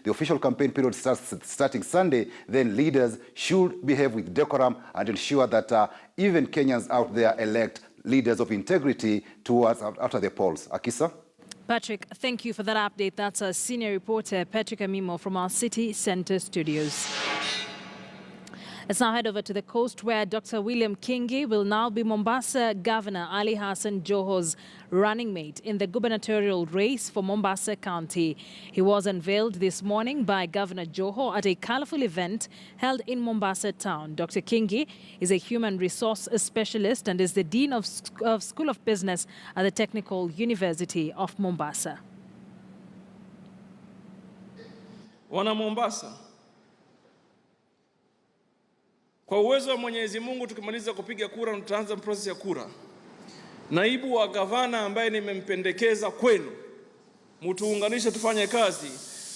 The official campaign period starts starting Sunday. Then leaders should behave with decorum and ensure that even Kenyans out there elect leaders of integrity towards after the polls. Akisa? Patrick, thank you for that update. That's our senior reporter, Patrick Amimo, from our City Centre studios. Let's now head over to the coast, where Dr. William Kingi will now be Mombasa Governor Ali Hassan Joho's running mate in the gubernatorial race for Mombasa County. He was unveiled this morning by Governor Joho at a colourful event held in Mombasa town. Dr. Kingi is a human resource specialist and is the Dean of School of Business at the Technical University of Mombasa. Wana Mombasa, kwa uwezo wa Mwenyezi Mungu, tukimaliza kupiga kura tutaanza process ya kura. Naibu wa gavana ambaye nimempendekeza kwenu mtuunganishe tufanye kazi,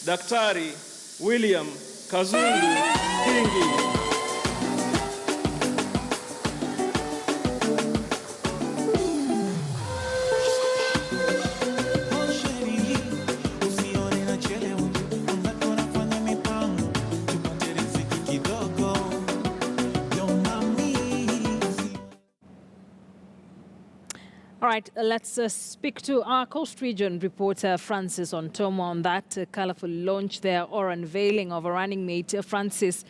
Daktari William Kazungu Kingi. All right, let's speak to our Coast Region reporter Francis Ontomo on that colourful launch there or unveiling of a running mate. Francis,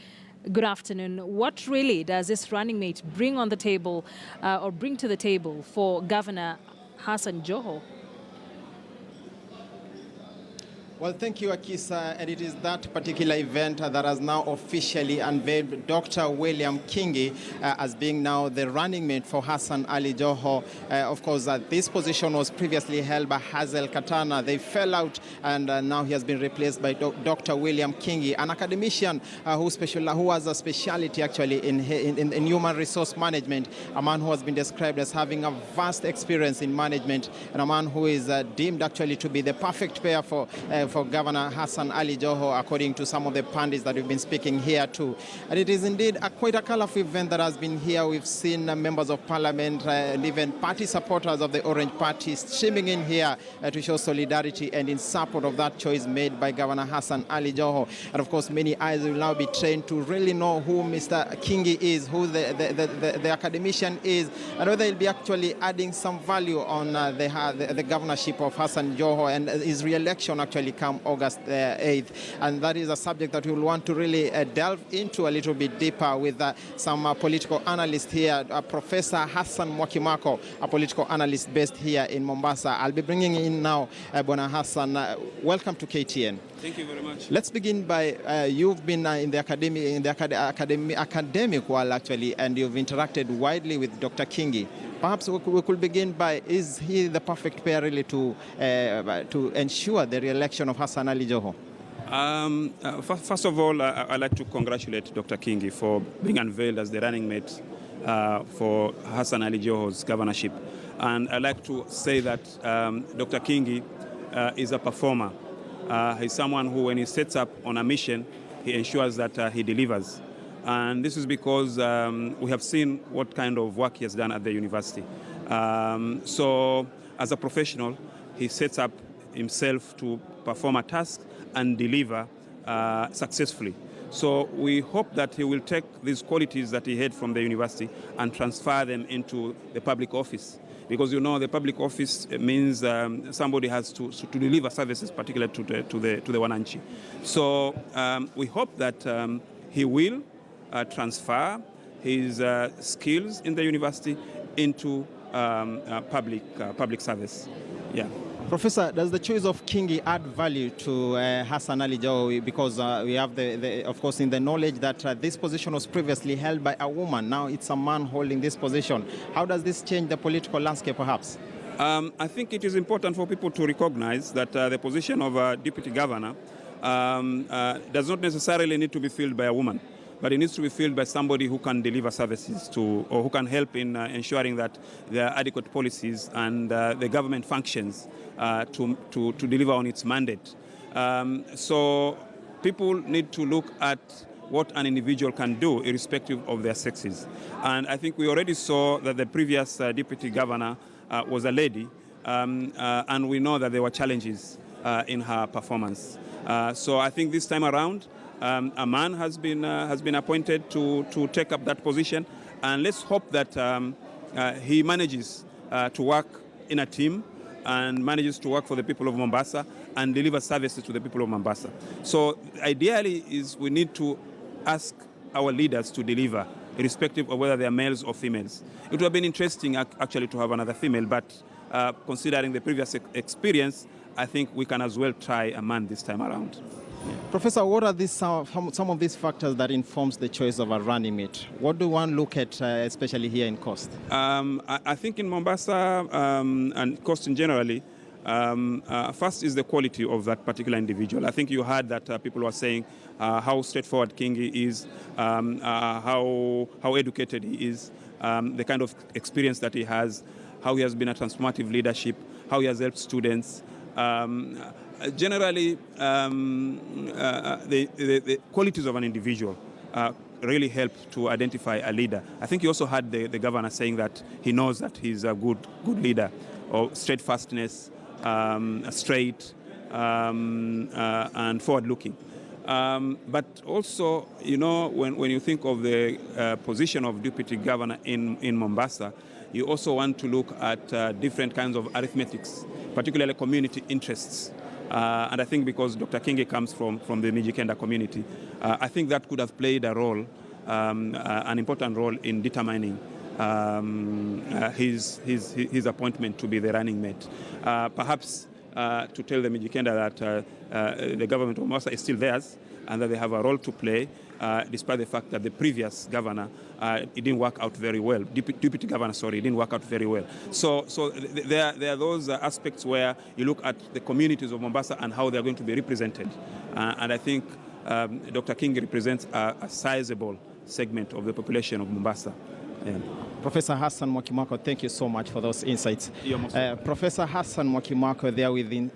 good afternoon. What really does this running mate bring on the table or bring to the table for Governor Hassan Joho? Well, thank you, Akisa. And it is that particular event that has now officially unveiled Dr. William Kingi as being now the running mate for Hassan Ali Joho. Of course, this position was previously held by Hazel Katana. They fell out, and now he has been replaced by Dr. William Kingi, an academician who has a specialty actually in human resource management, a man who has been described as having a vast experience in management, and a man who is deemed actually to be the perfect pair for Governor Hassan Ali Joho, according to some of the pundits that we've been speaking here to. And it is indeed quite a colorful event that has been here. We've seen members of parliament and even party supporters of the Orange Party streaming in here to show solidarity and in support of that choice made by Governor Hassan Ali Joho. And of course, many eyes will now be trained to really know who Mr. Kingi is, who the academician is, and whether he'll be actually adding some value on the governorship of Hassan Joho and his re-election actually come August 8th. And that is a subject that we will want to really delve into a little bit deeper with some political analysts here. Professor Hassan Mwakimako, a political analyst based here in Mombasa. I'll be bringing in now Bona Hassan. Welcome to KTN. Thank you very much. Let's begin by you've been in the academic world actually, and you've interacted widely with Dr. Kingi. Perhaps we could begin by, is he the perfect pair really to ensure the re-election of Hassan Ali Joho? First of all, I'd like to congratulate Dr. Kingi for being unveiled as the running mate for Hassan Ali Joho's governorship. And I'd like to say that Dr. Kingi is a performer. He's someone who, when he sets up on a mission, he ensures that he delivers. And this is because we have seen what kind of work he has done at the university. So as a professional, he sets up himself to perform a task and deliver successfully. So we hope that he will take these qualities that he had from the university and transfer them into the public office. Because you know the public office means somebody has to deliver services, particularly to the Wananchi. So we hope that he will transfer his skills in the university into public service. Yeah. Professor, does the choice of Kingi add value to Hassan Ali Joho? Because we have, of course, in the knowledge that this position was previously held by a woman. Now it's a man holding this position. How does this change the political landscape, perhaps? I think it is important for people to recognize that the position of a deputy governor does not necessarily need to be filled by a woman, but it needs to be filled by somebody who can deliver services to, or who can help in ensuring that there are adequate policies and the government functions to deliver on its mandate. So people need to look at what an individual can do irrespective of their sexes. And I think we already saw that the previous deputy governor was a lady, and we know that there were challenges in her performance. So I think this time around, a man has been appointed to take up that position, and let's hope that he manages to work in a team and manages to work for the people of Mombasa and deliver services to the people of Mombasa. So ideally is we need to ask our leaders to deliver, irrespective of whether they are males or females. It would have been interesting actually to have another female, but considering the previous experience, I think we can as well try a man this time around. Yeah. Professor, what are some of these factors that informs the choice of a running mate? What do one look at, especially here in Coast? I think in Mombasa and Coast in generally, first is the quality of that particular individual. I think you heard that people were saying how straightforward Kingi is, how educated he is, the kind of experience that he has, how he has been a transformative leadership, how he has helped students. Generally, the qualities of an individual really help to identify a leader. I think you also heard the governor saying that he knows that he's a good leader, or steadfastness, straight, and forward-looking. But also, you know, when you think of the position of deputy governor in Mombasa, you also want to look at different kinds of arithmetics, particularly community interests. And I think because Dr. Kingi comes from the Mijikenda community, I think that could have played a role, an important role in determining his appointment to be the running mate. Perhaps to tell the Mijikenda that the government of Mombasa is still theirs and that they have a role to play, despite the fact that the previous governor, it didn't work out very well. Deputy governor, sorry, it didn't work out very well. So there are those aspects where you look at the communities of Mombasa and how they're going to be represented. And I think Dr. Kingi represents a sizable segment of the population of Mombasa. Yeah. Professor Hassan Mwakimako, thank you so much for those insights. You're most welcome. Professor Hassan Mwakimako there with Insight.